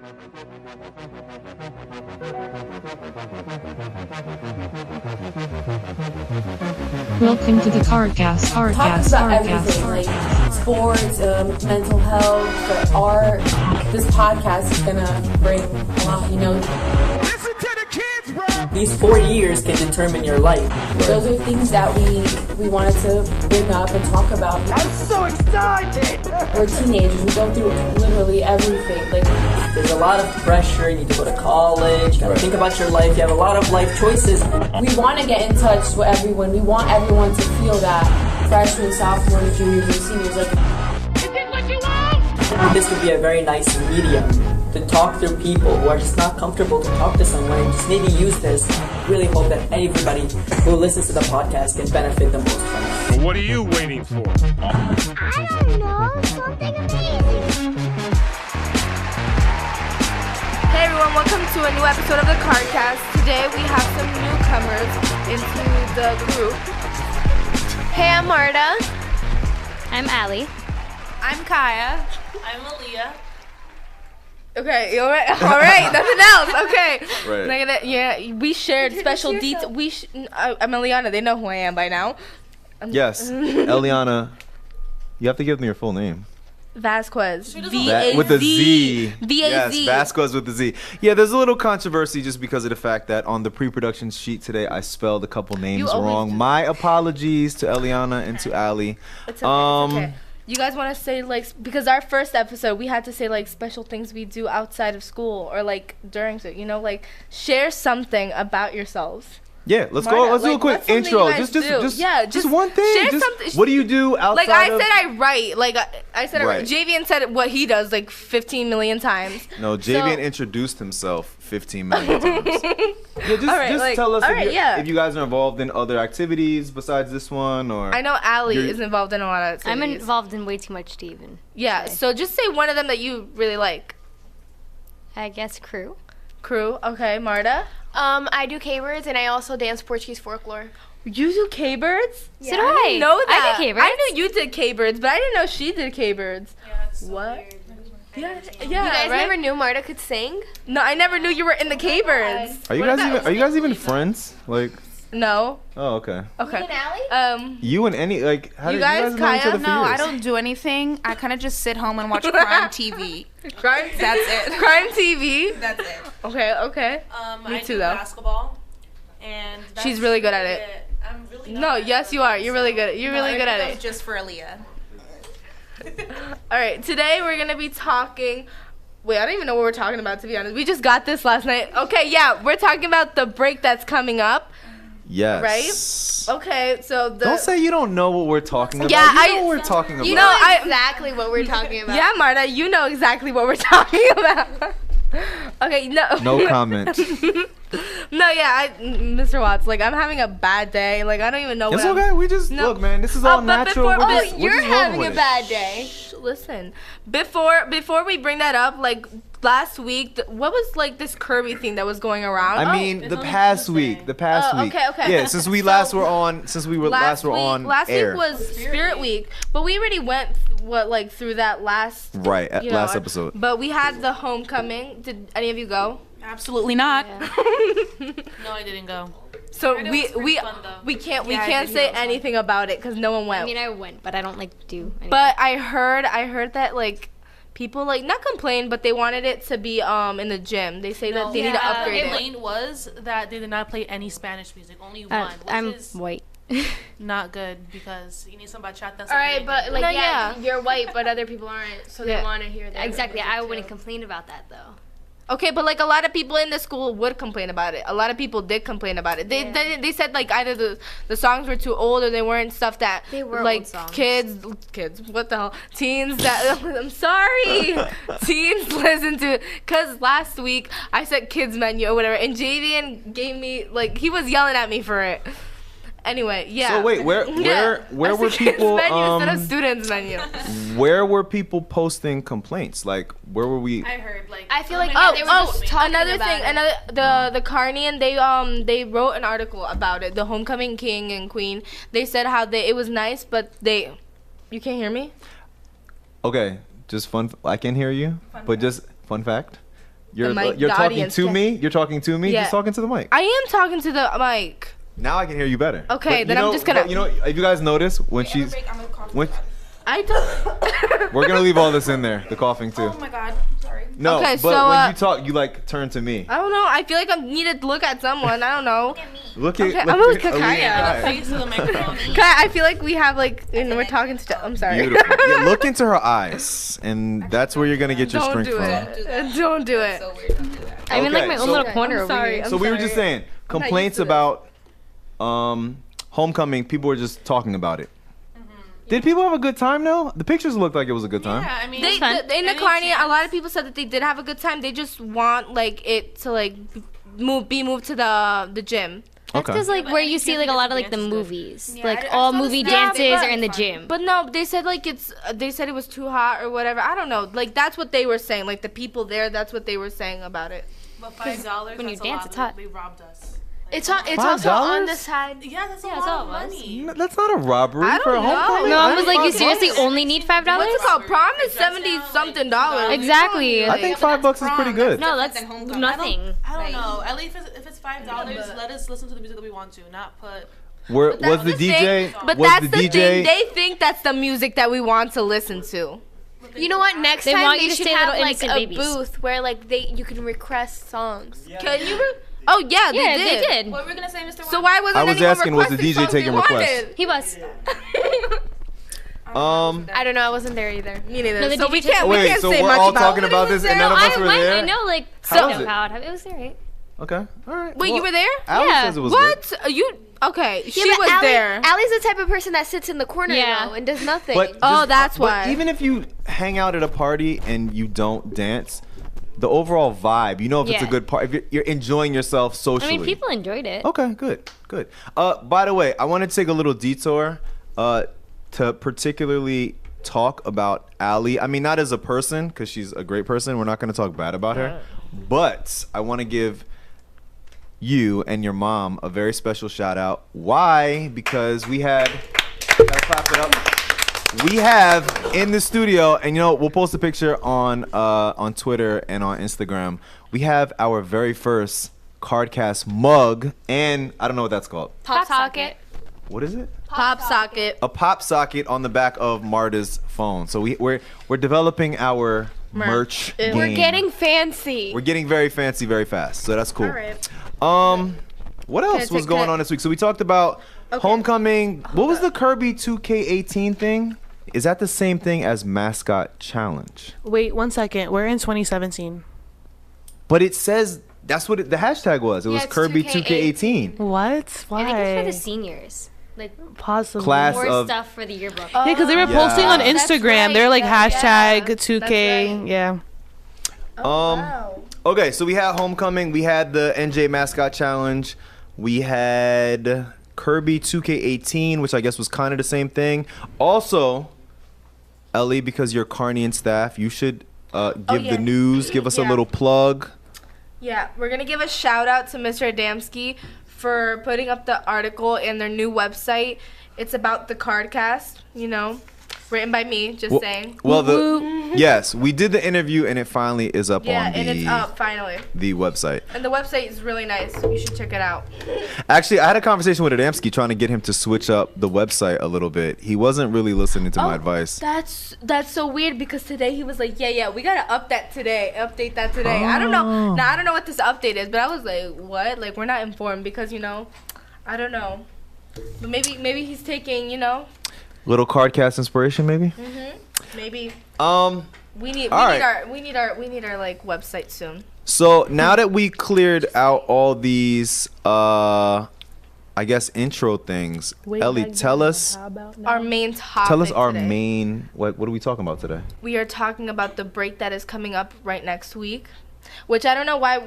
Welcome to the Kardcast. Talks about everything, like sports, mental health, art. This podcast is gonna bring a lot, Listen to the kids, bro! These 4 years can determine your life. Those are things that we wanted to bring up and talk about. I'm so excited! We're teenagers. We go through literally everything. Like, There's a lot of pressure. You need to go to college. You gotta think about your life. You have a lot of life choices. we want to get in touch with everyone. We want everyone to feel that freshmen, sophomores, juniors, and seniors. Like, This would be a very nice medium to talk through people who are just not comfortable to talk to someone, and just maybe use this. Really hope that everybody who listens to the podcast can benefit the most from it. Well, what are you waiting for? I don't know, something amazing. Hey everyone, welcome to a new episode of the Kardcast. Today we have some newcomers into the group. Hey, I'm Marta. I'm Allie. I'm Kaya. I'm Aaliyah. Okay, all right, nothing else. Okay. Right. We shared special details. I'm Eliana. They know who I am by now. Yes, Eliana. You have to give me your full name. Vasquez. With the Z. V-A-Z. Yes, Vasquez with the Z. Yeah, there's a little controversy just because of the fact that on the pre-production sheet today, I spelled a couple names wrong. My apologies to Eliana and to Allie. It's okay. It's okay. You guys want to say, like, because our first episode, we had to say, like, special things we do outside of school or, like, during, you know, like, share something about yourselves. Yeah, let's Marta, go. Let's do a quick intro. Just one thing. Share something. What do you do outside like I of... said, I write. Like I said, Right. Javian said what he does like 15 million times. No, Javian introduced himself 15 million times. Yeah, just tell us if you guys are involved in other activities besides this one, or... I know Allie is involved in a lot of activities. I'm involved in way too much to even. Yeah, so just say one of them that you really like. I guess crew. Crew, okay. Marta? I do K-Birds and I also dance Portuguese folklore. You do K-Birds? Yeah. So do I didn't know that. I do K-Birds. I knew you did K-Birds, but I didn't know she did K-Birds. Yeah, it's so what? weird. Yeah, You guys never knew Marta could sing? No, I never knew you were in the K-Birds. Are you guys even friends? Like... No. Oh, okay. Okay. Me and Allie? You and any, like, how You did guys, you guys know each Kaya? other for No, years? I don't do anything. I kind of just sit home and watch crime TV. Crime? That's it. Crime TV? That's it. Okay. Me too, though. Basketball. And She's really good at it. I'm really No, yes, you are. You're really good. You're really good at That it. was just for Aaliyah. All right, today we're gonna be talking. Wait, I don't even know what we're talking about, to be honest. We just got this last night. Okay, yeah, we're talking about the break that's coming up. Yes. Right? Okay, so Don't say you don't know what we're talking about. Yeah, you know what we're talking about. You know exactly what we're talking about. Yeah, Marta, you know exactly what we're talking about. Okay, no. No comment. No, yeah, Mr. Watts, like, I'm having a bad day. Like, I don't even know It's what okay. We just look, man. This is all but natural. before- We're just You're rolling having with a it. bad day. Listen, before we bring that up, like, last week, what was, like, this Kirby thing that was going around? I mean, the past week. The past week. Okay. Yeah, since we last were on. Since we were last were on Last air. week was Spirit Week, but we already went through that last last episode. But we had the homecoming. Did any of you go? Absolutely not. No, I didn't go. So heard it was pretty fun, though. we can't Yeah, I can't did say hear it was fun. anything about it because no one went. I mean, I went, but I don't like do anything. But I heard that like people like not complain, but they wanted it to be in the gym. They say that they need to upgrade it. complaint was that they did not play any Spanish music, only one, which I'm is white. not good because you need some bachata. All right, but like, No, yeah, yeah. you're white, but other people aren't, so they Yeah. want to hear that. Exactly. I wouldn't complain about that though. Okay, but like a lot of people in the school would complain about it. A lot of people did complain about it. They said like either the songs were too old or they weren't stuff that They were like old songs. kids, what the hell, teens that I'm sorry, teens listen to. Cause last week I said kids menu or whatever, and Javian gave me like he was yelling at me for it. Anyway, yeah. So wait, where I were said kids people menu instead of students menu? where were people posting complaints? Like where were we? I heard like I feel like Oh, they were just talking another about thing, it. the Carnian, they wrote an article about it, the homecoming king and queen. They said how it was nice, but you can't hear me? Okay, just fun. I can hear you, but just fun fact. You're mic, you're the talking audience to can- me. You're talking to me. Yeah. Just talking to the mic. I am talking to the mic. Now I can hear you better. Okay, But then I'm just gonna- but if you guys notice when she's when I don't. we're gonna leave all this in there, the coughing too. Oh my god. Sorry. No, Okay, but so, when you talk, you like turn to me. I don't know. I feel like I need to look at someone. I don't know. Look at. Okay, look I'm gonna at look at Kaya. Face of the microphone. Kaya, I feel like we have like, and we're talking to. I'm sorry. Beautiful. Yeah, look into her eyes, and that's where you're gonna get your Don't strength do from. it. Don't do it. I'm in like Okay, my own so- little corner I'm over sorry. here. I'm So we were just sorry. saying not complaints used to this. about homecoming. People were just talking about it. Did people have a good time though? The pictures looked like it was a good time. Yeah, I mean, They, it's fun. in the Any Carney, a chance- lot of people said that they did have a good time. They just want like it to like be moved to the gym. That's Okay. because like but where any you see chance like a to lot get of like the dances good. movies, Yeah, like I all saw the movie snap. dances but- are in the gym. But no, they said like they said it was too hot or whatever. I don't know. Like that's what they were saying. Like the people there, that's what they were saying about it. But $5, when you that's a dance, lot. it's hot. They robbed us. It's also on the $5? side. Yeah, that's a Yeah, lot that's of all it was. money. No, that's not a robbery I for a don't know. homecoming. No, I was like, you $5 seriously only need $5? What's it called? Prom is $70-something dollars. Exactly. I think $5 is pretty good. No, that's nothing. I don't know. At least if it's $5, let us listen to the music that we want to, not put. Was the DJ? But was that's the the DJ? thing. They think that's the music that we want to listen to. You know what? Next They time want they you to should stay have little like a innocent babies. booth where like you can request songs. Can you? Oh yeah, Yeah, they they did. did. What were we gonna say, Mr. So why wasn't I was anyone asking, was the requesting DJ songs taking we requests? wanted? He was. I don't know. I wasn't there either. Me neither. No, the so DJ we can't. Wait, we can't so say we're much all about talking it. about this and none of us were there? I know, like, How was so it? proud. It was alright. Okay, all right. Wait, you were there? Alex Yeah. says it was What? good. You okay? Yeah, She but was Allie, there. Allie's the type of person that sits in the corner Yeah. though and does nothing. But Oh, that's but why. Even if you hang out at a party and you don't dance, the overall vibe, you know if it's a Yeah. good party, if you're enjoying yourself I socially. mean, people enjoyed it. Okay, good. By the way, I want to take a little detour to particularly talk about Allie. I mean, not as a person, because she's a great person. We're not going to talk bad about her. But I want to give you and your mom a very special shout out. Why? Because we had, gotta clap it up. We have in the studio, and we'll post a picture on Twitter and on Instagram. We have our very first Kardcast mug, and I don't know what that's called. Pop socket. What is it? Pop socket. A pop socket on the back of Marta's phone. So we're developing our merch. We're We're game. getting fancy. We're getting very fancy very fast. So that's cool. All right. What else was going on this week? So we talked about homecoming. What was the Kirby 2K18 thing? Is that the same thing as mascot challenge? Wait 1 second. We're in 2017. But it says that's what the hashtag was. It was it's Kirby 2K18. 2K18. What? Why? I think it's for the seniors. Like Possibly. Class more of stuff for the yearbook. Yeah, because they were posting on Yeah. Instagram. right. They're like Yeah, hashtag that's 2K. right. Yeah. Okay, so we had homecoming. We had the NJ mascot challenge. We had Kirby 2K18, which I guess was kind of the same thing. Also, Ellie, because you're Carney staff, you should give yeah. the news. Give us a Yeah. little plug. Yeah, we're gonna give a shout out to Mr. Adamski for putting up the article in their new website. It's about the Kardcast, written by me. Just saying. Well, yes, we did the interview and it finally is up Yeah, on and it's up finally. the website. And the website is really nice. You should check it out. Actually, I had a conversation with Adamski trying to get him to switch up the website a little bit. He wasn't really listening to my advice. That's so weird because today he was like, yeah, we gotta update that today. I don't know. Now I don't know what this update is, but I was like, what? Like we're not informed because I don't know. But maybe he's taking Little Kardcast inspiration, maybe. maybe. We need All right. our like website soon. So now that we cleared out all these, I guess intro things, Ellie, tell us Our main topic. Tell us our today. main. What are we talking about today? We are talking about the break that is coming up right next week, which I don't know why.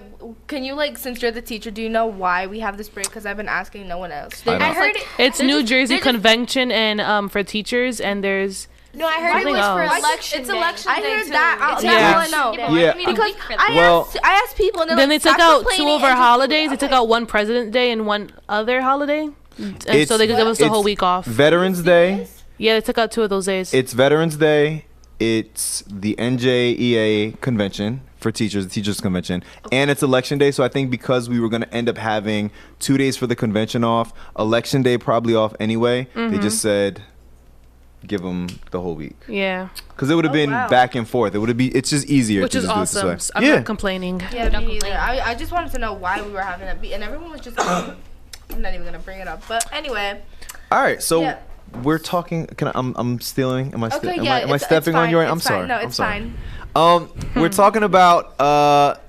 Can you since you're the teacher, do you know why we have this break? Because I've been asking no one else. I don't. I heard It's They're New just- Jersey they're just- Convention and for teachers, and there's No, I heard it Something was for else. election It's day. election I day heard too. that. It's Yeah. That's all I know. Yeah. Because I asked people, and they're then they like, took "Stop out two complaining of our and just do it." holidays. They I'm took like, out one President Day and one other holiday, and It's- so they could give us the whole it's week off. Veterans Day. Yeah, they took out two of those days. It's Veterans Day. It's the NJEA convention for teachers, the teachers convention, and it's election day. So I think because we were going to end up having 2 days for the convention off, election day probably off anyway. They just said give them the whole week. Yeah. Because it would have been back and forth. It's just easier. Which to is just awesome. Do it this way. I'm not complaining. Yeah, me neither. I just wanted to know why we were having that beat, and everyone was just. I'm not even gonna bring it up, but anyway. All right, so. Yeah. We're talking. I'm stealing. Am I it's stepping on fine, your? it's I'm fine. sorry. No, it's fine. We're talking about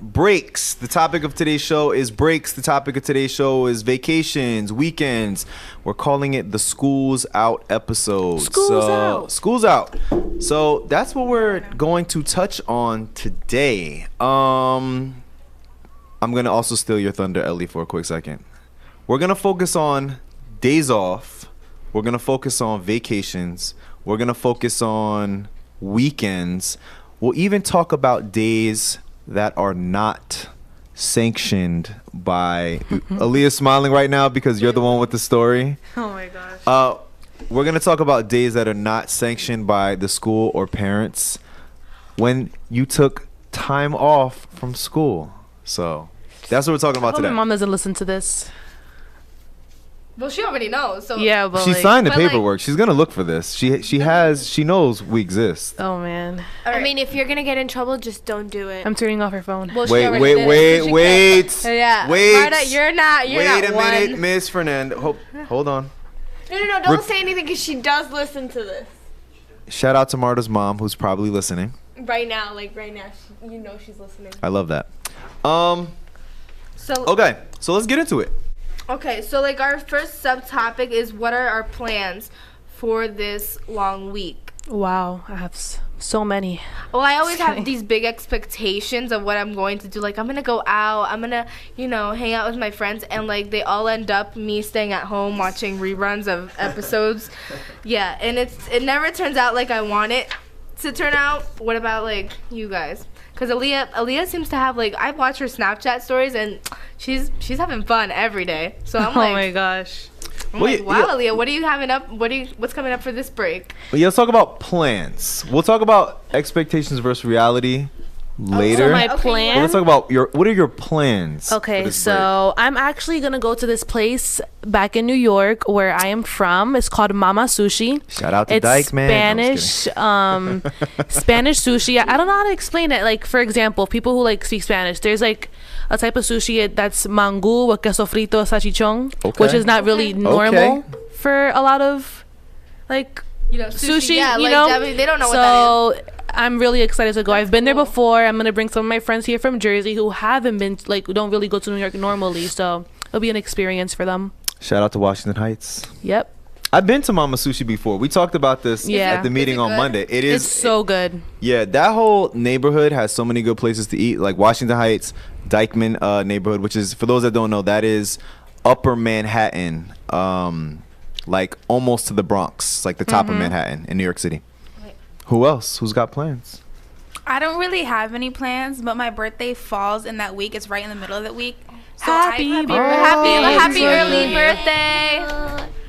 breaks. The topic of today's show is breaks. The topic of today's show is vacations, weekends. We're calling it the Schools Out episode. School's out. So that's what we're going to touch on today. I'm gonna also steal your thunder, Ellie, for a quick second. We're gonna focus on days off. We're going to focus on vacations. We're going to focus on weekends. We'll even talk about days that are not sanctioned by... Aaliyah's smiling right now because you're the one with the story. Oh, my gosh. We're going to talk about days that are not sanctioned by the school or parents when you took time off from school. So that's what we're talking about today. My mom doesn't listen to this. Well, she already knows. So yeah, but she signed the paperwork. She's gonna look for this. She knows we exist. Oh man. I mean, if you're gonna get in trouble, just don't do it. I'm turning off her phone. Well, wait. Yeah, Marta, you're not wait a minute, one. Miss Fernando. Hold on. No, don't say anything because she does listen to this. Shout out to Marta's mom, who's probably listening. Right now, you know she's listening. I love that. So okay, so let's get into it. Okay, so like our first subtopic is what are our plans for this long week? Wow, I have so many. Well, I always have these big expectations of what I'm going to do. Like, I'm going to go out. I'm going to, hang out with my friends. And, like, they all end up me staying at home watching reruns of episodes. Yeah, and it never turns out like I want it to turn out. What about, like, you guys? Because Aaliyah seems to have, like, I watch her Snapchat stories, and she's having fun every day. So I'm like, oh my gosh. I'm like, wow, Aaliyah, what are you having up? What's coming up for this break? Well, yeah, let's talk about plans. We'll talk about expectations versus reality later. So my plan. But let's talk about what are your plans? Okay, so I'm actually gonna go to this place back in New York where I am from. It's called Mama Sushi. Shout out to it's Dyke, man. Spanish, Spanish sushi. I don't know how to explain it. Like, for example, people who like speak Spanish, there's like a type of sushi that's mango with queso frito salchichon, which is not really normal for a lot of like sushi. Yeah, I mean, they don't know what that is. I'm really excited to go. I've been there before. I'm gonna bring some of my friends here from Jersey who haven't been, like, don't really go to New York normally, so it'll be an experience for them. Shout out to Washington Heights. Yep. I've been to Mama Sushi before. We talked about this at the meeting on Monday. It's so good. Yeah, that whole neighborhood has so many good places to eat, like Washington Heights, Dykeman neighborhood, which is, for those that don't know, that is Upper Manhattan, like almost to the Bronx, like the top of Manhattan in New York City. Who else? Who's got plans? I don't really have any plans, but my birthday falls in that week. It's right in the middle of that week. So happy early birthday.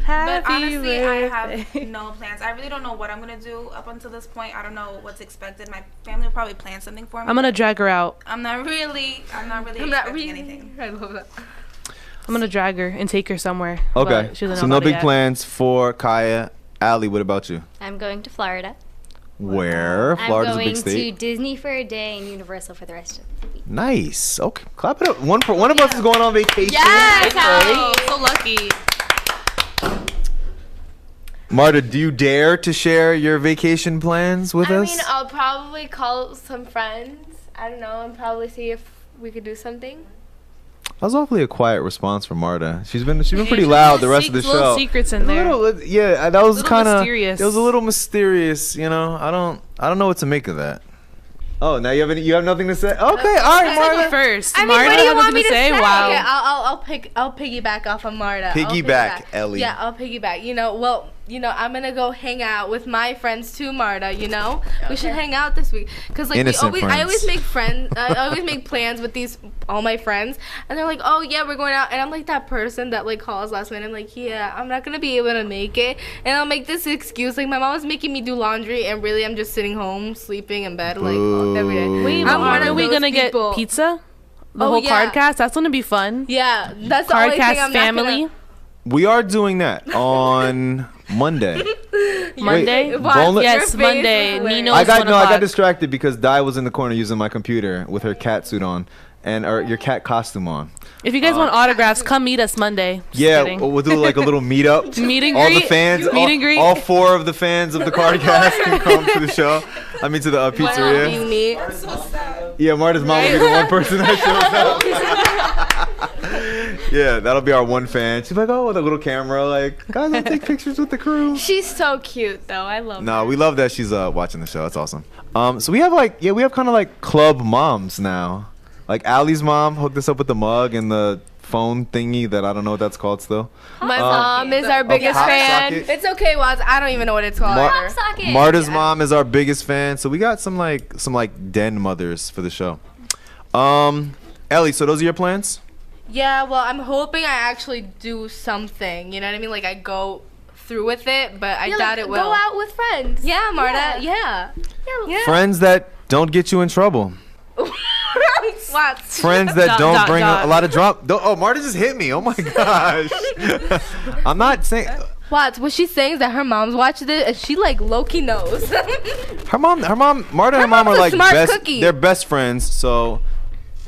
But honestly, I have no plans. I really don't know what I'm gonna do up until this point. I don't know what's expected. My family will probably plan something for me. I'm gonna drag her out. I'm not really expecting anything. I love that. I'm gonna drag her and take her somewhere. Okay, so no big plans for Kaya. Allie, what about you? I'm going to Florida. Where? Florida's a big state. I'm going to Disney for a day and Universal for the rest of the week. Nice. Okay, clap it up. One of us is going on vacation. Yes, so lucky. Marta, do you dare to share your vacation plans with us? I mean, I'll probably call some friends. I don't know, and probably see if we could do something. That was awfully a quiet response from Marta. She's been pretty loud the rest of the show. Little secrets in there. That was kind of mysterious. It was a little mysterious. I don't know what to make of that. Oh, now you have nothing to say. Okay, all right, Marta. First, I mean, Marta what do you had want nothing me to say? Wow. Okay, I'll piggyback off of Marta. Piggyback, Ellie. Yeah, I'll piggyback. I'm gonna go hang out with my friends too, Marta. We should hang out this week because like Innocent I always friends. make I always make plans with all my friends, and they're like, oh yeah, we're going out, and I'm like that person that like calls last minute. I'm like, yeah, I'm not gonna be able to make it, and I'll make this excuse like my mom was making me do laundry, and really I'm just sitting home sleeping in bed like every day. Wait, are we gonna get pizza? The whole Kardcast? That's gonna be fun. Yeah, that's the only thing Kardcast I'm family. not We are doing that on Monday. Monday? Boneless- Yes, Monday. Nino's I got 1 o'clock. distracted because Di was in the corner using my computer with her cat suit on and your cat costume on. If you guys want autographs, come meet us Monday. Just Yeah, kidding. we'll do like a little meetup. Meet and all greet. the fans, Meet and greet. all 4 of the fans of the Kardcast can come to the show. I mean, to the pizzeria. Yeah, Marta's mom will be the one person that shows up. Yeah, that'll be our one fan. She's like, oh, with a little camera, like, guys, I'll take pictures with the crew. She's so cute, though. I love her. No, we love that she's watching the show. That's awesome. So we have kind of like club moms now. Like Allie's mom hooked us up with the mug and the phone thingy that I don't know what that's called still. My mom is our biggest fan. socket. It's okay, Waz. I don't even know what it's called. either. Marta's mom is our biggest fan. So we got some den mothers for the show. Ellie, so those are your plans? Yeah, well, I'm hoping I actually do something. You know what I mean? Like I go through with it, but I doubt it will. Go out with friends. Yeah, Marta. Yeah. Friends that don't get you in trouble. What? Friends that don't bring a lot of drama. Oh, Marta just hit me. Oh my gosh. I'm not saying. What she's saying is that her mom's watching it and she like low-key knows. Marta and her mom are like smart cookie. They're best friends, so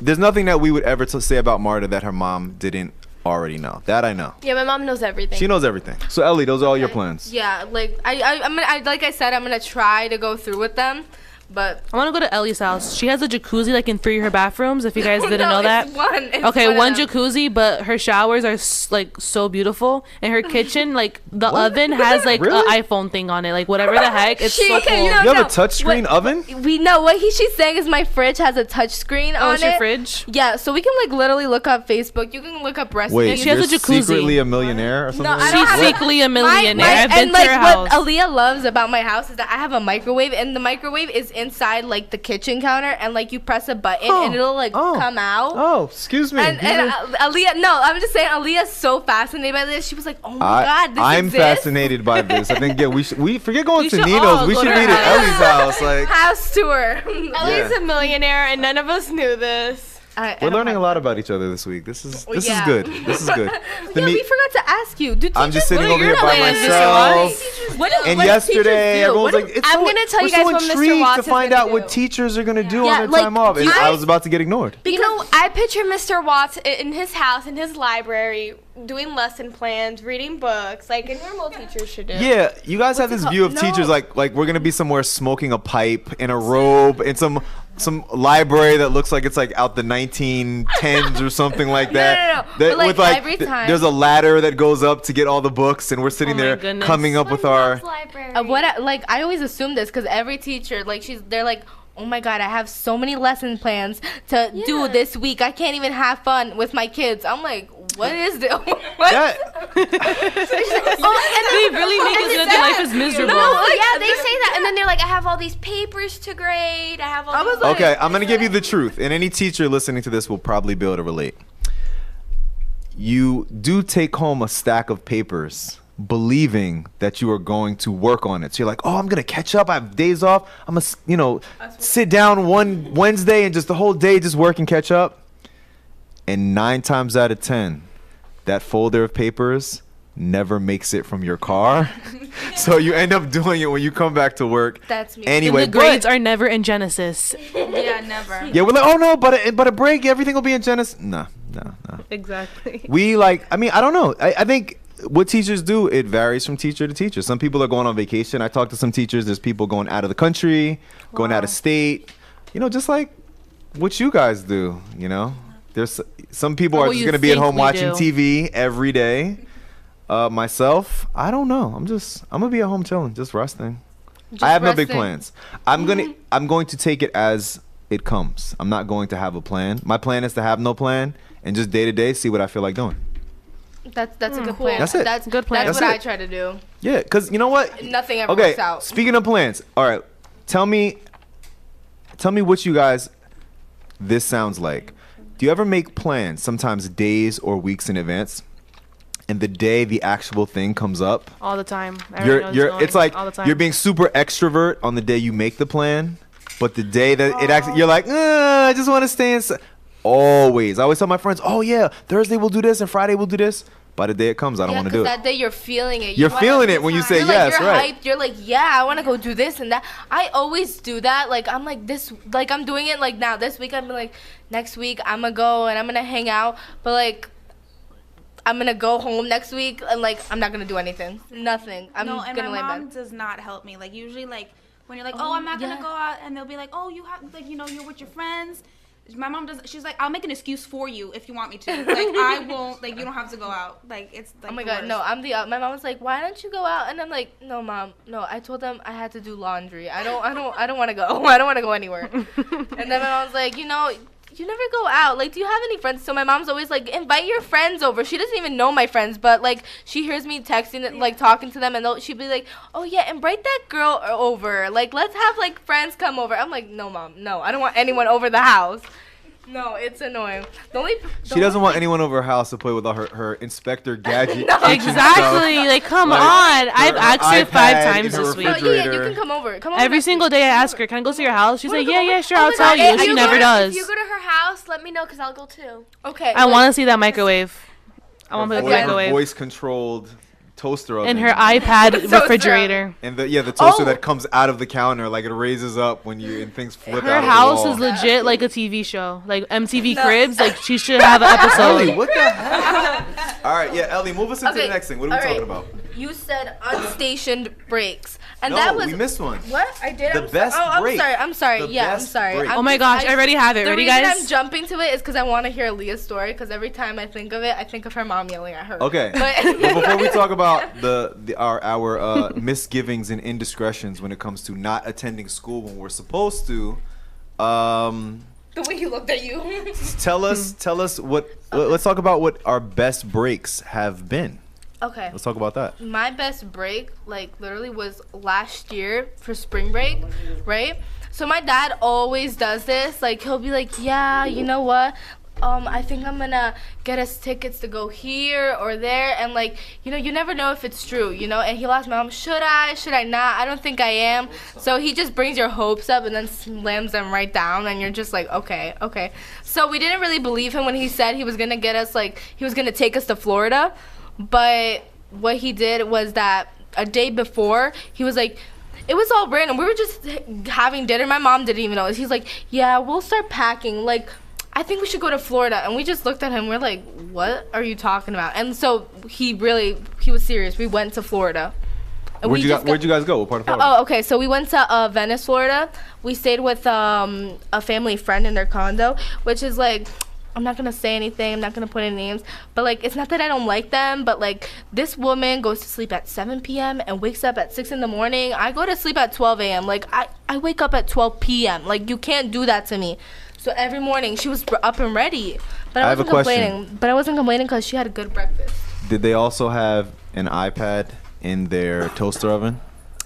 there's nothing that we would ever say about Marta that her mom didn't already know. That I know. Yeah, my mom knows everything. She knows everything. So Ellie, those are all your plans. Yeah, like I'm gonna, like I said, I'm gonna try to go through with them. But I want to go to Ellie's house. She has a jacuzzi like in 3 of her bathrooms. If you guys didn't know that. It's one jacuzzi, but her showers are like so beautiful. And her kitchen, like the oven has like an iPhone thing on it, like whatever the heck. It's so cool. You have a touchscreen oven? She's saying is my fridge has a touchscreen on it's it. your fridge? Yeah, so we can like literally look up Facebook. You can look up recipes. Wait, she has a jacuzzi. Secretly a millionaire or something? No, she's secretly a millionaire. I've been and to her house. what Aaliyah loves about my house is that I have a microwave, and the microwave is inside like the kitchen counter, and like you press a button and it'll like come out. Oh, excuse me. And Aaliyah, no, I'm just saying Aaliyah's so fascinated by this. She was like, oh my god, this I'm exists? fascinated by this. I think we forget going to should Nino's. all We go should to her meet at house. Ellie's house. Like House tour. Ellie's a millionaire, and none of us knew this. we're learning a lot about each other this week. This is Yeah. good. This is good. Yeah, we forgot to ask you. Do I'm just teachers- sitting what are over here your by plans? myself. What do And what do yesterday, teachers do? everyone's What like, do- it's I'm gonna tell you guys we're what so Mr. intrigued Watts to is find gonna out do. what teachers are going to do Yeah, on their like, time off. And I was about to get ignored. You know, I picture Mr. Watts in his house, in his library, doing lesson plans, reading books, like a normal teacher should do. Yeah, you guys have this view of teachers like we're gonna be somewhere smoking a pipe in a robe in some library that looks like it's like out the 1910s or something like that. No. That But, like, with like every time- there's a ladder that goes up to get all the books, and we're sitting my there goodness. coming up with our. I always assume this because every teacher, like they're like, oh my god, I have so many lesson plans to do this week. I can't even have fun with my kids. I'm like, what is this? They really make us feel that their life is miserable. Yeah, they say that, and then they're like, I have all these papers to grade. I have all. These Okay, I'm gonna give you the truth, and any teacher listening to this will probably be able to relate. You do take home a stack of papers believing that you are going to work on it. So you're like, oh, I'm going to catch up. I have days off. I'm going to, sit down one Wednesday and just the whole day just work and catch up. And 9 times out of 10, that folder of papers never makes it from your car. So you end up doing it when you come back to work. That's me. Anyway, And the grades are never in Genesis. Yeah, never. Yeah, we're like, oh no, but a break, everything will be in Genesis. No. Exactly. I don't know. I think what teachers do, it varies from teacher to teacher. Some people are going on vacation. I talked to some teachers. There's people going out of the country, going out of state. Just like what you guys do. There's some people are just going to be at home watching TV every day. Myself, I don't know. I'm gonna be at home chilling, just resting. I have no big plans. I'm going to take it as it comes. I'm not going to have a plan. My plan is to have no plan and just day to day see what I feel like doing. That's a good plan. That's it. That's good plan. That's That's what it. I try to do. Yeah, because you know what? Nothing ever Okay, works out. speaking of plans, all right, tell me what you guys, this sounds like. Do you ever make plans, sometimes days or weeks in advance, and the day the actual thing comes up, All the time. Everyone knows you're going it's like all the time. you're being super extrovert on the day you make the plan, but the day that it actually, you're like, I just want to stay inside. Always. I always tell my friends, oh yeah, Thursday we'll do this and Friday we'll do this. By the day it comes, I don't want to do it. That day you're feeling it. You're feeling it when you say yes, you're right? Hyped. You're like, yeah, I want to go do this and that. I always do that. Like, I'm like this, like I'm doing it like now. This week I'm like, next week I'm gonna go and I'm gonna hang out. But like, I'm gonna go home next week and like I'm not gonna do anything. Nothing. I'm No, and gonna lay my in mom bed. does not help me. Like usually, like when you're like, oh, I'm not gonna go out, and they'll be like, oh, you have like you're with your friends. My mom does. She's like, I'll make an excuse for you if you want me to. Like I won't. Like you don't have to go out. Like it's. Like, Oh my the god, worst. no, I'm the my mom was like, why don't you go out? And I'm like, no, mom, no. I told them I had to do laundry. I don't want to go. I don't want to go anywhere. And then my mom's like, you never go out. Like, do you have any friends? So my mom's always like, invite your friends over. She doesn't even know my friends, but like she hears me texting, like talking to them, and she'd be like, oh yeah, invite that girl over. Like, let's have like friends come over. I'm like, no, mom, no, I don't want anyone over the house. No, it's annoying. She doesn't want anyone over her house to play with all her Inspector Gadget. No. kitchen Exactly. stuff. Like, come Like, on. I've asked her 5 iPad times in her this week. No, yeah, you refrigerator. can come over. Come over. Every next single week. day I ask her, can I go to your house? She's Wanna like, go yeah, over? yeah, sure, Oh I'll my tell God, you. if She you never go to- does. If you go to her house, let me know because I'll go too. Okay. I want to see that microwave. I want Her the microwave. voice controlled toaster oven. And her iPad refrigerator. And the toaster that comes out of the counter, like it raises up when and things flip Her out house of the wall. is legit like a TV show, like MTV Cribs. Like she should have an episode. Ellie, what the heck? All right, yeah, Ellie, move us into the next thing. What are we talking about? You said unstationed breaks, and No, that was we missed one. What I did. The best break. I'm sorry. The Yeah, I'm best sorry. break. I'm Oh my gosh, I already have it. The Ready, reason guys? I'm jumping to it is because I want to hear Leah's story. Because every time I think of it, I think of her mom yelling at her. Okay, But before we talk about our misgivings and indiscretions when it comes to not attending school when we're supposed to, the way he looked at you. tell us what. Let's talk about what our best breaks have been. Okay. Let's talk about that. My best break, like, literally was last year for spring break, right? So my dad always does this. Like, he'll be like, yeah, you know what? I think I'm gonna get us tickets to go here or there. And, like, you never know if it's true, And he'll ask my mom, should I not? I don't think I am. So he just brings your hopes up and then slams them right down. And you're just like, okay. So we didn't really believe him when he said he was gonna get us, like, he was gonna take us to Florida. But what he did was that a day before, he was like, it was all random. We were just having dinner. My mom didn't even know. He's like, yeah, we'll start packing. Like, I think we should go to Florida. And we just looked at him. We're like, what are you talking about? And so he was serious. We went to Florida. And Where'd you guys go? What part of Florida? Oh, okay. So we went to Venice, Florida. We stayed with a family friend in their condo, which is like, I'm not gonna say anything. I'm not gonna put any names. But like, it's not that I don't like them. But like, this woman goes to sleep at 7 p.m. and wakes up at 6 in the morning. I go to sleep at 12 a.m. Like, I wake up at 12 p.m. Like, you can't do that to me. So every morning she was up and ready. But I wasn't complaining. But I wasn't complaining because she had a good breakfast. Did they also have an iPad in their toaster oven?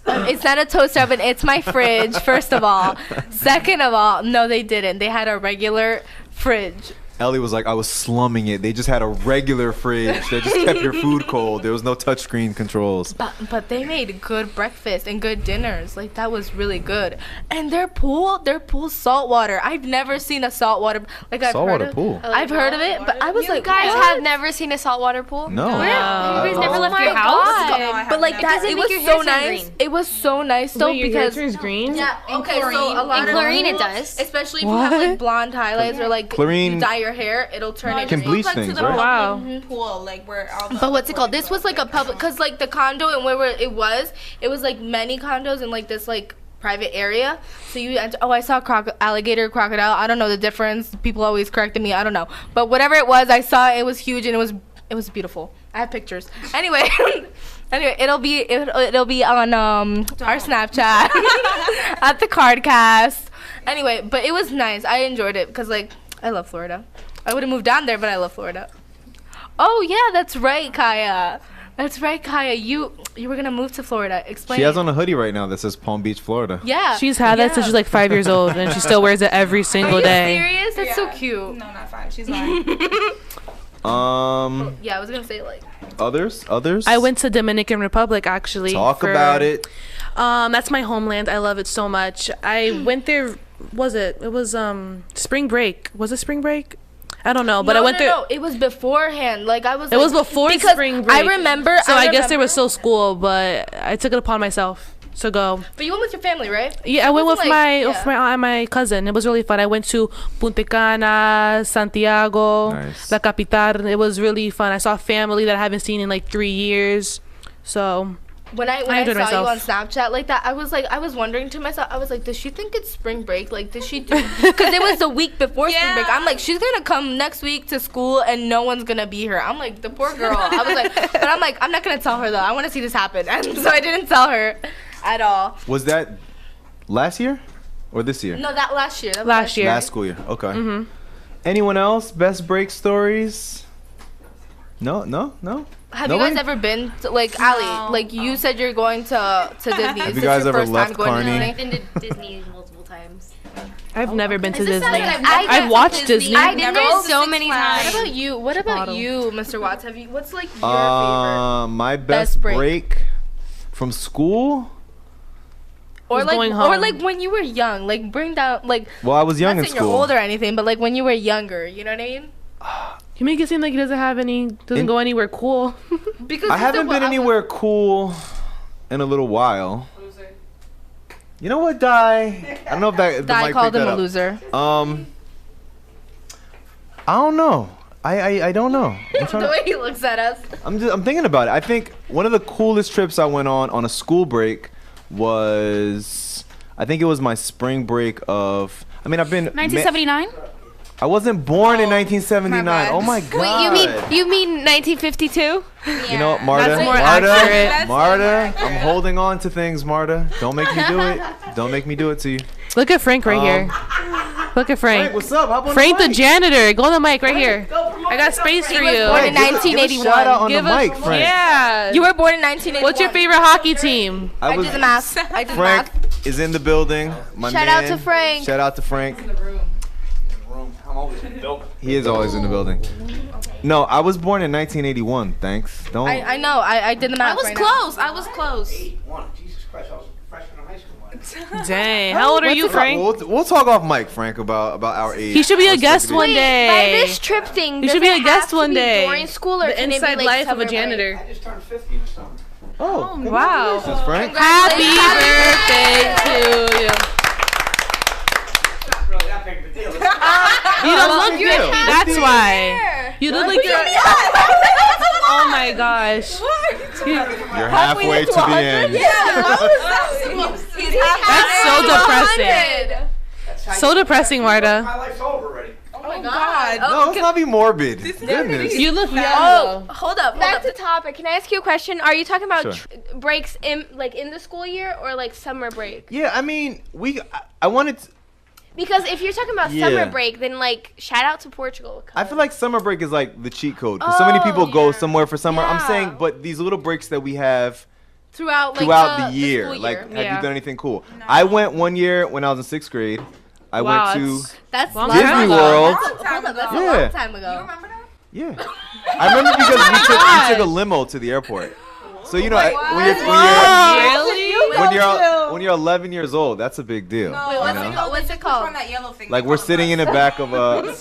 It's not a toaster oven. It's my fridge. First of all. Second of all, no, they didn't. They had a regular fridge. Ellie was like, I was slumming it. They just had a regular fridge that just kept your food cold. There was no touchscreen controls. But they made good breakfast and good dinners. Like, that was really good. And their pool's saltwater. I've never seen a saltwater. Like, Saltwater pool. I've heard of it, but I was You like, guys what? have never seen a saltwater pool? No. You guys never Oh left my your house? God. No, I have But like never. that, Does it it make was your so hair turn nice. green? It was so nice though Wait, your hair because turns green? yeah, okay, chlorine. so a lot In of chlorine it pools, does. especially if you have like blonde highlights or like Chlorine you dye your hair, it'll turn it can green. bleach Like to things, the right? Wow. public pool, like where all the. But what's it called? This was like a public, cause like the condo and where it was like many condos in like this like private area. So you enter, I saw alligator, crocodile. I don't know the difference. People always corrected me. I don't know. But whatever it was, I saw it was huge and it was beautiful. I have pictures. Anyway, it'll be on our Snapchat at the Kardcast. Anyway, but it was nice. I enjoyed it because like I love Florida. I would have moved down there, but I love Florida. Oh yeah, that's right, Kaya. That's right, Kaya. You were gonna move to Florida. Explain. She has on a hoodie right now that says Palm Beach, Florida. Yeah. She's had that since she's like 5 years old, and she still wears it every single day. Serious? That's so cute. No, not 5. She's 9. Yeah, I was gonna say like. Others? I went to Dominican Republic actually. Talk about it. That's my homeland. I love it so much. I went there. It was spring break. Was it spring break? I don't know, but I went there. No, it was beforehand. Like I was. It was before spring break. I remember. So I guess there was still school, but I took it upon myself to go. But you went with your family, right? Yeah, I went with my aunt and my cousin. It was really fun. I went to Punta Cana, Santiago, La Capital. It was really fun. I saw family that I haven't seen in like 3 years. So when I saw you on Snapchat like that, I was wondering to myself, I was like, does she think it's spring break? Like, does she do? Because it was the week before spring break. I'm like, she's gonna come next week to school and no one's gonna be here. I'm like, the poor girl. I was like, but I'm like, I'm not gonna tell her though. I want to see this happen, and so I didn't tell her at all. Was that last year or this year? No, that last year. Last year. Last school year. Okay. Anyone else? Best break stories? No. Have you guys ever been to, like, Ali? Like you said, you're going to Disney. Have you guys ever left Carney? I've been to Disney multiple times. I've never been to Disney. I've watched Disney. I've been there so many times. What about you, Mr. Watts? What's like your favorite? My best break from school. Or like when you were young, like bring down like. Well, I was young in not saying school. You're old or anything, but like when you were younger, you know what I mean? You make it seem like he doesn't go anywhere cool. Because I haven't been anywhere cool in a little while. You know what, Di? I don't know if that. Di called him a loser. I don't know. I don't know. The way he looks at us. I'm thinking about it. I think one of the coolest trips I went on a school break was, I think it was my spring break of. I mean, I've been 1979. I wasn't born in 1979. Oh my god. Wait, you mean 1952? You know what, Marta? That's more accurate. Marta, I'm holding on to things, Marta. Don't make me do it. Don't make me do it to you. Look at Frank right here. Look at Frank. Frank, what's up? Hop on Frank the the mic. janitor. Go on the mic right here. I got space for you. Born in 1981. Give a shout out on the mic, Frank. Yeah. You were born in 1981. What's your favorite hockey team? I did the math. Frank is in the building. My Shout man. out to Frank. Shout out to Frank. He is always in the building. No, I was born in 1981. Thanks. Don't. I know. I did the math. I was close. Jesus Christ, I was a freshman in high school. Dang. How old are you, Frank? We'll talk off mic, Frank, about our age. He should be a guest one day. By this trip thing, You should be a guest one day. During school, or The can it inside be like life of a summer break? janitor. I just turned 50 in the summer. Oh, Wow. congratulations, Frank. Happy birthday to you. Not really that big of a deal. You don't look big deal. 50. That's why. You look like you're. Oh my gosh. You're halfway to the end. That's so depressing. So depressing, Marta. My life's over already. Oh my god. No, let's not be morbid. Goodness. You look young. Oh, hold up. Back to topic. Can I ask you a question? Are you talking about Sure. breaks in the school year or like summer break? Yeah, I mean, I wanted to, Because if you're talking about Yeah. summer break, then like shout out to Portugal. I feel like summer break is like the cheat code because so many people go somewhere for summer. I'm Yeah. saying, but these little breaks that we have throughout the year, school like, year. have you done anything cool? I went one year when I was in 6th grade. I went to That's Long Disney time ago. World. Hold up, that's Yeah. a long time ago. Remember that? Yeah, I remember because we took a limo to the airport. So you know, when you're 11 years old, that's a big deal. No, you what's know? it called? What's it called? From that yellow thing. Like we're sitting in the back of a limo.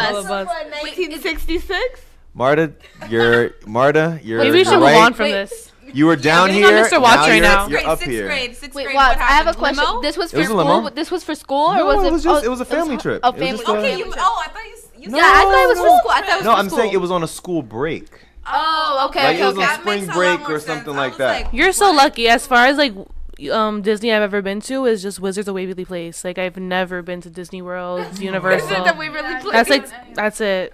1966. Marta, you're Maybe we should move right. on from this. You were down getting on here. Mr. Watts right now. You're up Sixth here. grade. Sixth Wait, grade. Watts, What I have a happened? question. Limo? This was It for was a limo. school. This was for school, or No, was it was just it was a it family trip. A It was family. just a- Okay. Oh, I thought you. Yeah, I thought it was for school. I thought it was No, for I'm school. saying it was on a school break. Oh, okay, Like okay, it was okay. on spring break or something like that. You're so lucky. As far as like Disney I've ever been to is just Wizards of Waverly Place. Like I've never been to Disney World, Universal. That's it.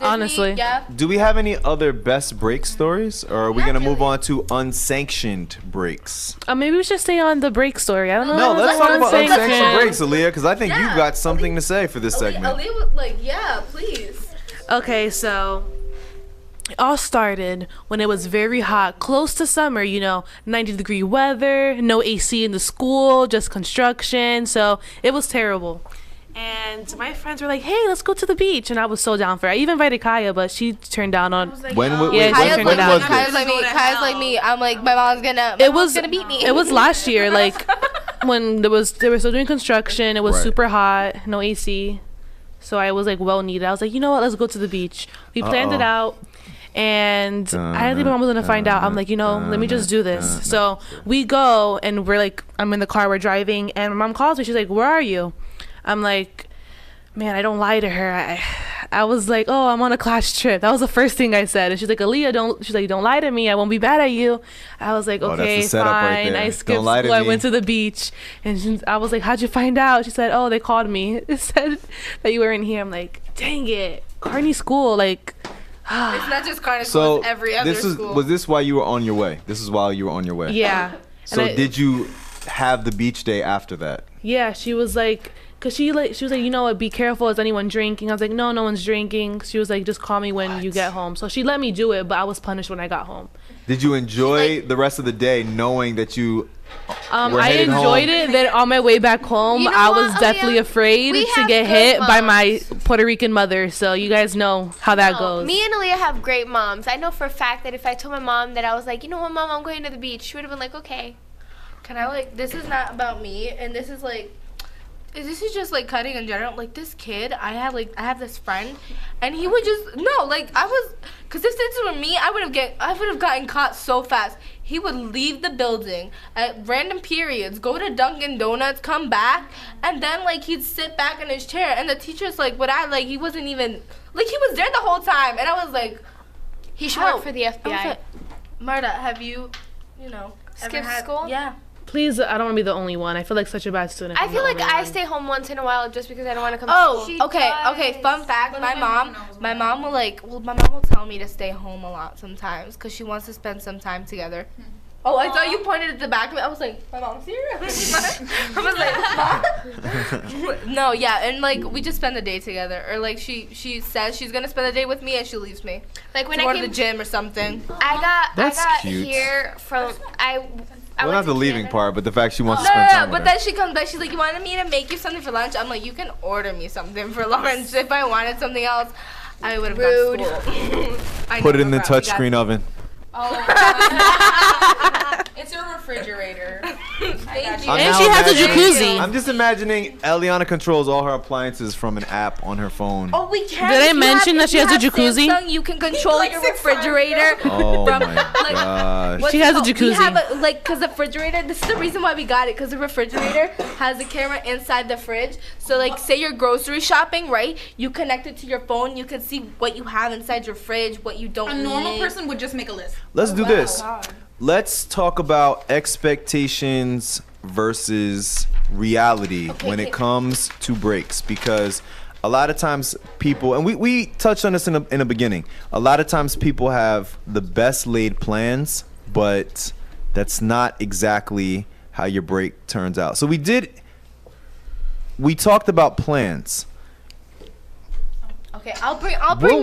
Honestly. Yeah. Do we have any other best break stories, or are we gonna move on to unsanctioned breaks? Maybe we should stay on the break story. I don't know. No, let's talk about unsanctioned Unsanctioned. breaks, Aaliyah, because I think you've got something to say for this segment. Ali would like, yeah, please. Okay, so it all started when it was very hot, close to summer, 90-degree weather, no AC in the school, just construction. So it was terrible. And my friends were like, hey, let's go to the beach. And I was so down for it. I even invited Kaya, but she turned down on When when was Kaya's this? like me. I'm like, my mom's gonna beat me. It was last year, like when they were still doing construction. It was Right. super hot, no AC. So I was like well needed. I was like, you know what, let's go to the beach. We planned it out. And I didn't think my mom was gonna find out. I'm like, let me just do this. So we go and we're like, I'm in the car, we're driving, and my mom calls me. She's like, where are you? I'm like, man, I don't lie to her. I was like, oh, I'm on a class trip. That was the first thing I said. And she's like, Aaliyah, she's like, don't lie to me. I won't be mad at you. I was like, okay, that's the setup right fine. there. I skipped Don't lie to school. I me. went to the beach. And I was like, how'd you find out? She said, oh, they called me. It said that you weren't here. I'm like, dang it. Carney school, like. It's not just Carney school, So it's every other school. was this while you were on your way? This is while you were on your way. Yeah. So did you have the beach day after that? Yeah, she was like, cause she was like, be careful. Is anyone drinking? I was like, no one's drinking. She was like, just call me when you get home. So she let me do it, but I was punished when I got home. Did you enjoy the rest of the day knowing that you were I headed enjoyed home? it. Then on my way back home, You know I what, was definitely Aaliyah? afraid We to have get good hit by moms. my Puerto Rican mother. So you guys know how that No, goes. me and Aaliyah have great moms. I know for a fact that if I told my mom that I was like, you know what, Mom, I'm going to the beach, she would have been like, okay. Can I this is not about me, and this is just like cutting in general. Like this kid, I have this friend, and he would just because if this were me, I would have gotten caught so fast. He would leave the building at random periods, go to Dunkin' Donuts, come back, and then he'd sit back in his chair, and the teacher's like, he wasn't even he was there the whole time, and I was like, He should work for the FBI. I was like, Marta, have you Skipped ever had, school? Yeah. Please, I don't want to be the only one. I feel like such a bad student. I I'm feel the like only I one. stay home once in a while just because I don't want to come to Oh, school. okay. Fun fact: my mom will tell me to stay home a lot sometimes because she wants to spend some time together. Oh, I thought you pointed at the back of me. I was like, my mom's here. I was like, Mom? No, yeah, and we just spend the day together, or she says she's gonna spend the day with me and she leaves me. Like when to I go came to the gym or something. I That's got cute. here from I Well, went not to the leaving Canada. part, but the fact she wants to No, spend time but with then she comes back. She's like, you wanted me to make you something for lunch? I'm like, you can order me something for lunch. If I wanted something else, I would have Rude. got school. her. Put it in the touchscreen oven. It's a refrigerator. Thank you. And she has a jacuzzi. I'm just imagining Eliana controls all her appliances from an app on her phone. Oh, we can. Did I If you mention have- that she if has you a have jacuzzi? Samsung, you can control your refrigerator. Oh from, my gosh. what's She it has a called? We jacuzzi. have because the refrigerator. This is the reason why we got it, because the refrigerator has a camera inside the fridge. So say you're grocery shopping, right? You connect it to your phone. You can see what you have inside your fridge, what you don't A need. normal person would just make a list. Let's do this. Let's talk about expectations versus reality when it comes to breaks, because a lot of times people, and we touched on this in the beginning, a lot of times people have the best laid plans, but that's not exactly how your break turns out. So we talked about plans. Okay, I'll bring.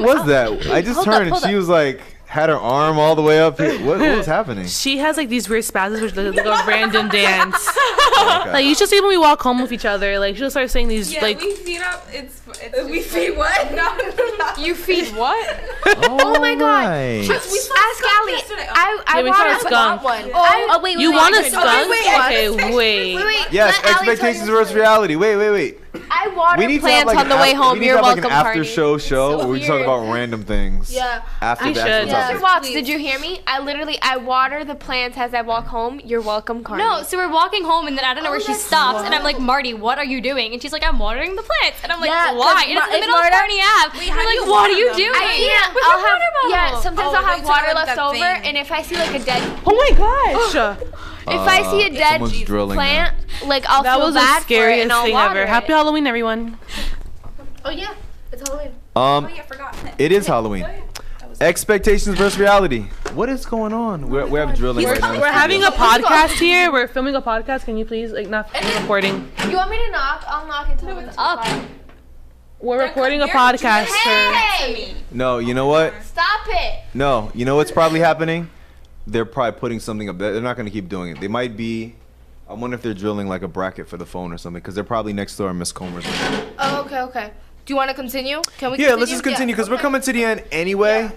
What was that? I just turned and she was like, had her arm all the way up here. What was happening? She has these weird spasms, which like a random dance. Okay. Like you should see when we walk home with each other. Like she'll start saying these We feed up. It's We feed what? You feed what? Oh my God. right. Ask Allie. I Yeah, we want saw a skunk. one. Oh, wait, You want a skunk? wait. Okay, wait. Yes, let Allie tell expectations you versus reality. Wait. I water We need to plants have like on the way home. We need You're to have welcome, like an after Carney. show where we talk weird. about random things. Yeah. After We the actual should. topic. Mr. Watts, did you hear me? I water the plants as I walk home. You're welcome, Carney. No, so we're walking home, and then I don't know where she stops, and I'm like, Marty, what are you doing? And she's like, I'm watering the plants, and I'm like, Yeah, 'cause why? And it's in the middle of Marta- Carney Ave. how We're do like, you what are water you them? doing? I can't. With I'll the have water bottle. yeah. Sometimes Oh, I'll have they took water out left that over, thing. and if I see like a dead, Oh my gosh. if I see a dead someone's drilling plant, like I'll That feel was the bad for it scariest and I'll thing water ever. it. Happy Halloween, everyone. Oh yeah, it's Halloween. I forgot. It is Halloween. Expectations versus reality. What is going on? We have drilling right now. We're having a podcast here. We're filming a podcast. Can you please not recording? You want me to knock? I'll knock until it's up. We're recording a podcast. Hey! No, you know what? Stop it! No, you know what's probably happening? They're probably putting something up. They're not going to keep doing it. They might be. I wonder if they're drilling like a bracket for the phone or something, because they're probably next door in Miss Comer's. Oh, okay. Do you want to continue? Can we? Yeah, let's just continue because we're okay. coming to the end anyway.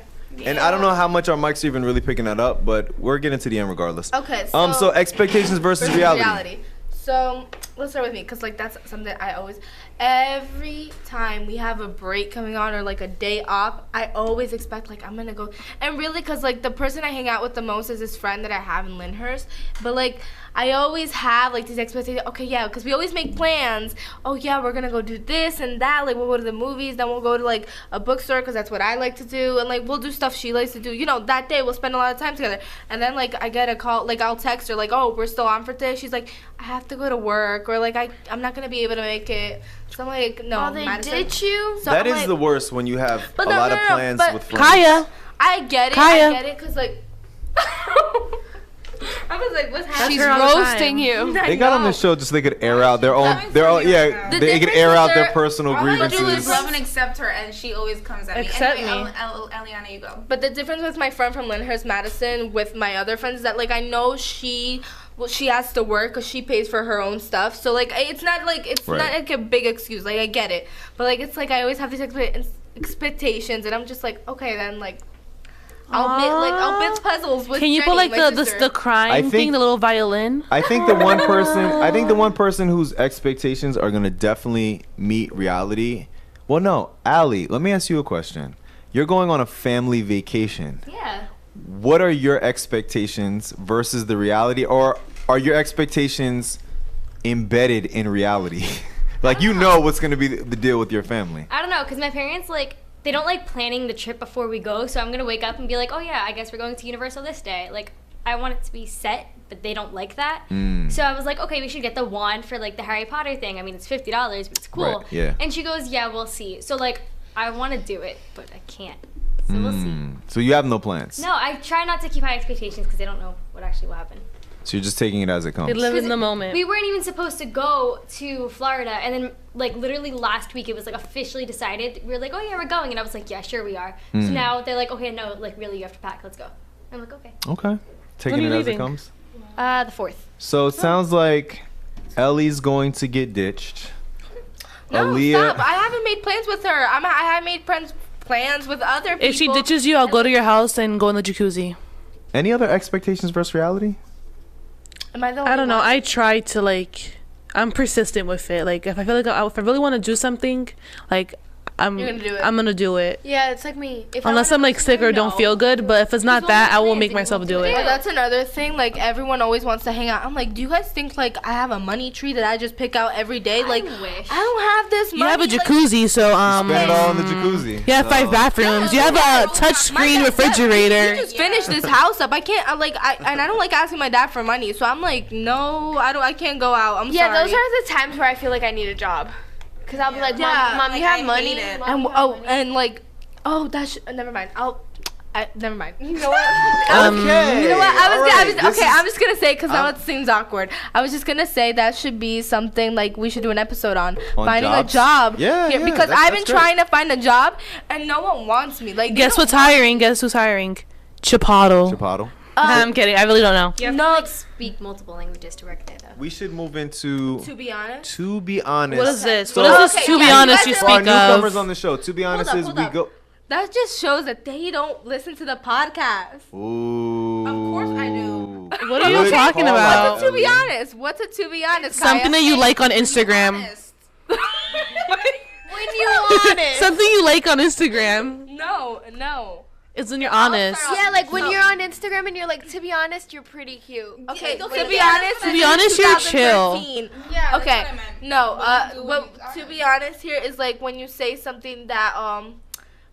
And I don't know how much our mics are even really picking that up, but we're getting to the end regardless. Okay. So expectations versus reality. So let's start with me, because like that's something I always, every time we have a break coming on or like a day off, I always expect like I'm gonna go, and really because like the person I hang out with the most is this friend that I have in Lyndhurst, but like I always have like these expectations. Okay, yeah, because we always make plans. Oh yeah, we're gonna go do this and that. Like we'll go to the movies, then we'll go to like a bookstore because that's what I like to do, and like we'll do stuff she likes to do. You know, that day we'll spend a lot of time together. And then like I get a call, like I'll text her like, oh, we're still on for today. She's like, I have to go to work, or like I'm not gonna be able to make it. So I'm like, no. Oh, they ditch you? So that I'm is like, the worst when you have a But lot of plans but with friends. Kaya. I get it. Kaya. I get it, because like. I was like, what's happening? She's roasting you. They got on the show just so they could air out their own. They could air out their personal All I do is grievances. love and accept her, and she always comes at me. Accept Anyway, me. Eliana, you go. But the difference with my friend from Lyndhurst, Madison, with my other friends is that like I know she has to work because she pays for her own stuff. So like it's not like not like a big excuse. Like I get it, but like it's like I always have these expectations, and I'm just like, okay, then like. I'll bit puzzles with. Can you Jenny, put like my the sister. crying thing, the little violin? I think the one person whose expectations are gonna definitely meet reality. Well, no, Allie, let me ask you a question. You're going on a family vacation. Yeah. What are your expectations versus the reality, or are your expectations embedded in reality? Like you know what's gonna be the deal with your family. I don't know, because my parents like. They don't like planning the trip before we go, so I'm going to wake up and be like, oh yeah, I guess we're going to Universal this day. Like, I want it to be set, but they don't like that. So I was like, okay, we should get the wand for like the Harry Potter thing. I mean, it's $50, but it's cool. Right, yeah. And she goes, yeah, we'll see. So like, I want to do it, but I can't. So we'll see. So you have no plans. No, I try not to keep high expectations because they don't know what actually will happen. So you're just taking it as it comes. They live in the moment. We weren't even supposed to go to Florida, and then like literally last week it was like officially decided. We were like, oh yeah, we're going, and I was like, yeah, sure we are. So now they're like, okay, no, like really you have to pack. Let's go. I'm like, okay. Okay. Taking it as it comes. The 4th. So it sounds like Ellie's going to get ditched. No, Aaliyah, stop! I haven't made plans with her. I have made plans with other people. If she ditches you, I'll go to your house and go in the jacuzzi. Any other expectations versus reality? Am I the I don't know. only one? I try to like. I'm persistent with it. Like if I feel like if I really want to do something, like I'm You're gonna do it. I'm gonna do it. Yeah, it's like me. If Unless I'm like sick or don't feel good, but if it's not that, I will make myself do it. Well, that's another thing. Like everyone always wants to hang out. I'm like, do you guys think like I have a money tree that I just pick out every day? Like, wish. I don't have this money. You have a like- jacuzzi, so Spend it all in the jacuzzi. You have 5 bathrooms. You have a touch screen refrigerator. You just finish this house up. I can't. I don't like asking my dad for money. So I'm like, no, I can't go out. I'm sorry. Yeah, those are the times where I feel like I need a job. Because I'll be like, Mom, you have money? Never mind. Never mind. You know what? Okay. You know what? Alright, I'm just gonna say because now it seems awkward. I was just gonna say that should be something like we should do an episode on finding jobs? a job. Yeah, because that's I've been great. trying to find a job and no one wants me. Like, Guess what's hiring? Guess who's hiring? Chipotle. Chipotle. I'm kidding. I really don't know. You have to like speak multiple languages to work there though. We should move into. To be honest. To be honest. What is this? So- What is this? To be honest, you For our speak newcomers of. on the show, to be honest, Hold up. go. That just shows that they don't listen to the podcast. Ooh. Of course I do. What are you Good talking call, about? What's a to be honest? What's a to be honest? Something that you like on Instagram. Honest. When you want it. Something you like on Instagram. No. It's when you're honest. Yeah, like when you're on Instagram and you're like, to be honest, you're pretty cute. Okay, Yeah, to be honest, To be honest, you're chill. 2013. Yeah, Okay, that's what I meant. no. When Well, you- to be honest, here is like when you say something that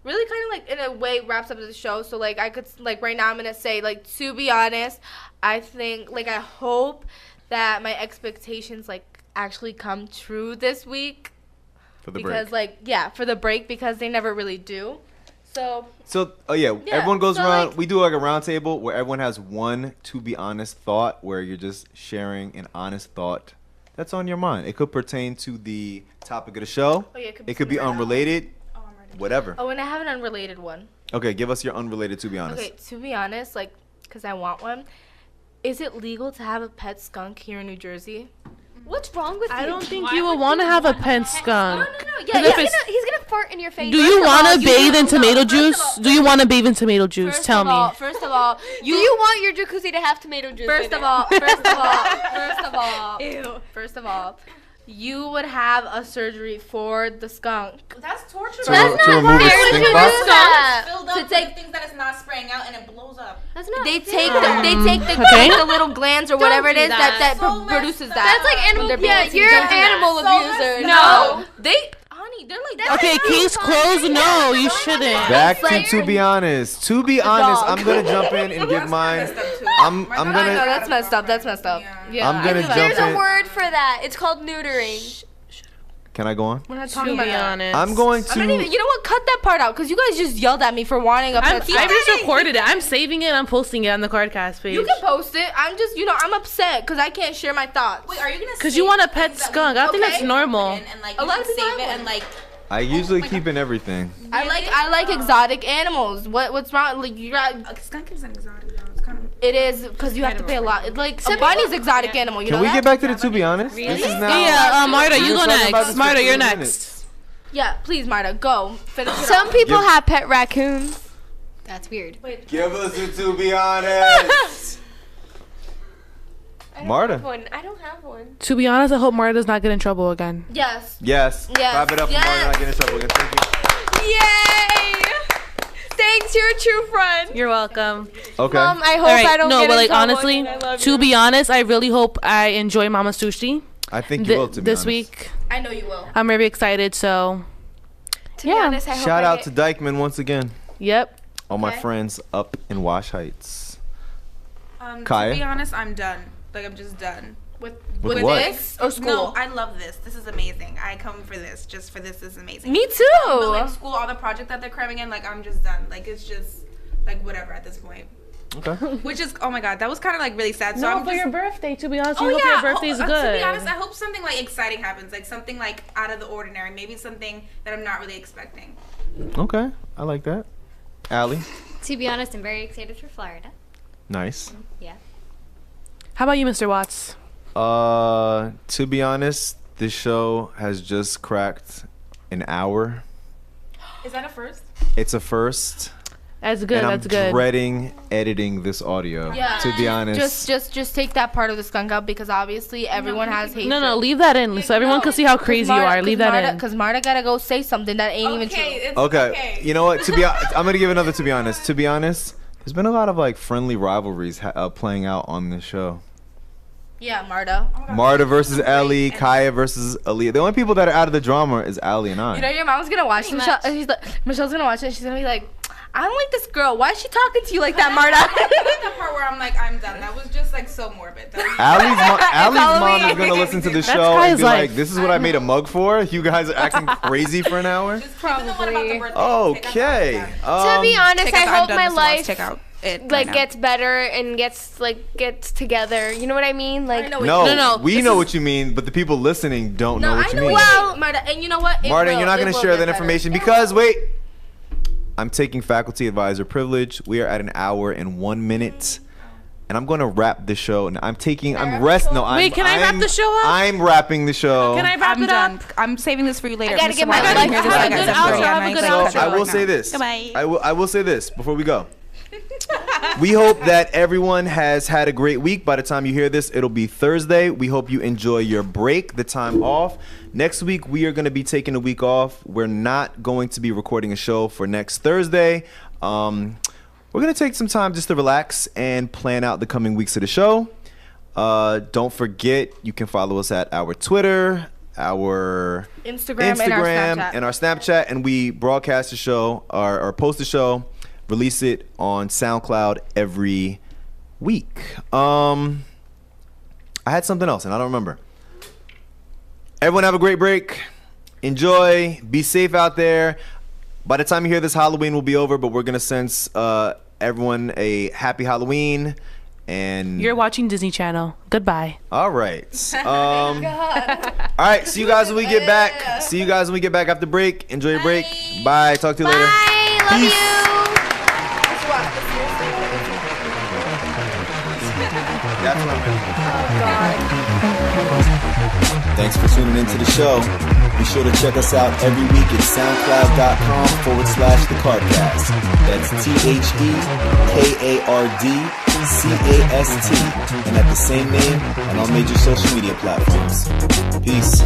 really kind of like in a way wraps up the show. So like I could like right now I'm gonna say like to be honest, I think like I hope that my expectations like actually come true this week. For the Because break. for the break because they never really do. So everyone goes so, around. like- We do like a round table where everyone has one to be honest thought, where you're just sharing an honest thought that's on your mind. It could pertain to the topic of the show. Oh, yeah, it could be unrelated. Whatever. Oh, and I have an unrelated one. Okay, give us your unrelated, to be honest. Okay, to be honest, like, because I want one. Is it legal to have a pet skunk here in New Jersey? What's wrong with you? I don't think you would want to have a pet skunk. Yeah, he's gonna fart in your face. Do you want to bathe in tomato juice? Do you want to bathe in tomato juice? Tell me. First of all, Do you want your jacuzzi to have tomato juice? First of all, you would have a surgery for the skunk. That's torture. To remove the stink box? Filled up with things that is not spraying out and it blows up. That's not. They take the little glands or whatever it is that produces that. That's like animal. Yeah, you're an animal abuser. No, honey, they're like. Okay, case closed. No, you shouldn't. Back to be honest. To be honest, I'm gonna jump in and give mine. I'm gonna. No, that's messed up. That's messed up. Yeah. I'm gonna jump There's in. a word for that. It's called neutering. Can I go on? We're not talking about that. I'm going to. You know what? Cut that part out because you guys just yelled at me for wanting a pet. I just recorded it. I'm saving it. I'm posting it on the Kardcast page. You can post it. I'm just, I'm upset because I can't share my thoughts. Wait, are you gonna? Because you want a pet skunk. I think that's normal. And like, a lot of save people it and like. I usually keep in everything. I like exotic animals. What's wrong? Like you got A skunk is an exotic. Though. It's kind of. it is because you have to pay a lot. Like a bunny's exotic animal. You Can know we that? get back to the to be honest? This is now. Yeah, Marta, you We're go talking about next. this Marta, for you're 15 next. minutes. Yeah, please, Marta, go. Finish it Some off. people Give- have pet raccoons. That's weird. Give us a to be honest. Marta. I don't have one. To be honest, I hope Marta does not get in trouble again. Yes. Yes. Yes. Clap it up for Marta not getting in trouble again. Thank you. Yay! Thanks, you're a true friend. You're welcome. Okay. I hope All right, I don't no, get but in like trouble honestly, again. I love to you. be honest, I really hope I enjoy Mama Sushi I think you will, to be this honest. week. I know you will. I'm very excited. So, To be honest, I hope Shout I out get- to Dykeman once again. yep. All my friends up in Wash Heights. To be honest, I'm done. Like I'm just done. With With what? this or school? No, I love this. This is amazing. I come for this. Just for this is amazing. Me too. But like school, all the project that they're cramming in, like I'm just done. Like it's just like whatever at this point. Okay. Which is oh my god, that was kind of like really sad. So No, I'm for just, your birthday. To be honest, oh we hope yeah, your birthday's good. To be honest, I hope something like exciting happens, like something like out of the ordinary. Maybe something that I'm not really expecting. Okay. I like that. Allie. To be honest, I'm very excited for Florida. Nice. Yeah. How about you, Mr. Watts? To be honest, this show has just cracked an hour. Is that a first? It's a first. That's good. And I'm That's good. dreading editing this audio. Yeah. To be honest. Just take that part of the skunk out because obviously everyone has hate. No, leave that in so everyone can see how crazy you are. Leave that in. Because Marta gotta go say something that ain't even true. Okay. You know what? I'm gonna give another. To be honest, there's been a lot of like friendly rivalries playing out on this show. Yeah, Marta. Marta versus Ellie, Kaya versus Aaliyah. The only people that are out of the drama is Allie and I. You know your mom's gonna watch this. Michelle's gonna watch it. And she's gonna be like, I don't like this girl. Why is she talking to you like that, Marta? I like the part where I'm like, I'm done. That was just like so morbid. Allie's mom is gonna listen to the That's show and Kaya's be like, life. "This is what I made a mug for. You guys are acting crazy for an hour." Probably. Okay. To be honest, I hope my life it like gets better and gets together. You know what I mean? Like No, we know what you mean, but the people listening don't know what you mean. Well, Marta, and you know what? Marta, you're not going to share that information because wait, I'm taking faculty advisor privilege. We are at an hour and 1 minute, and I'm going to wrap the show. And I'm wrapping the show up? I'm wrapping the show. Can I wrap it up? I'm saving this for you later. I gotta get my life together. I will say this. I will say this before we go. We hope that everyone has had a great week. By the time you hear this, it'll be Thursday. We hope you enjoy your break, the time off. Next week, we are going to be taking a week off. We're not going to be recording a show for next Thursday. We're going to take some time just to relax and plan out the coming weeks of the show. Don't forget, you can follow us at our Twitter, our Instagram and our Snapchat. And we broadcast the show or post the show. Release it on SoundCloud every week. I had something else and I don't remember. Everyone have a great break. Enjoy. Be safe out there. By the time you hear this, Halloween will be over, but we're going to send everyone a happy Halloween. And you're watching Disney Channel. Goodbye. All right. All right. See you guys when we get back. See you guys when we get back after break. Enjoy your break. Bye. Talk to you later. Bye. Love Peace. you. That's what I'm Thanks for tuning into the show. Be sure to check us out every week at soundcloud.com/the Kardcast. That's TheKardcast. And at the same name on all major social media platforms. Peace.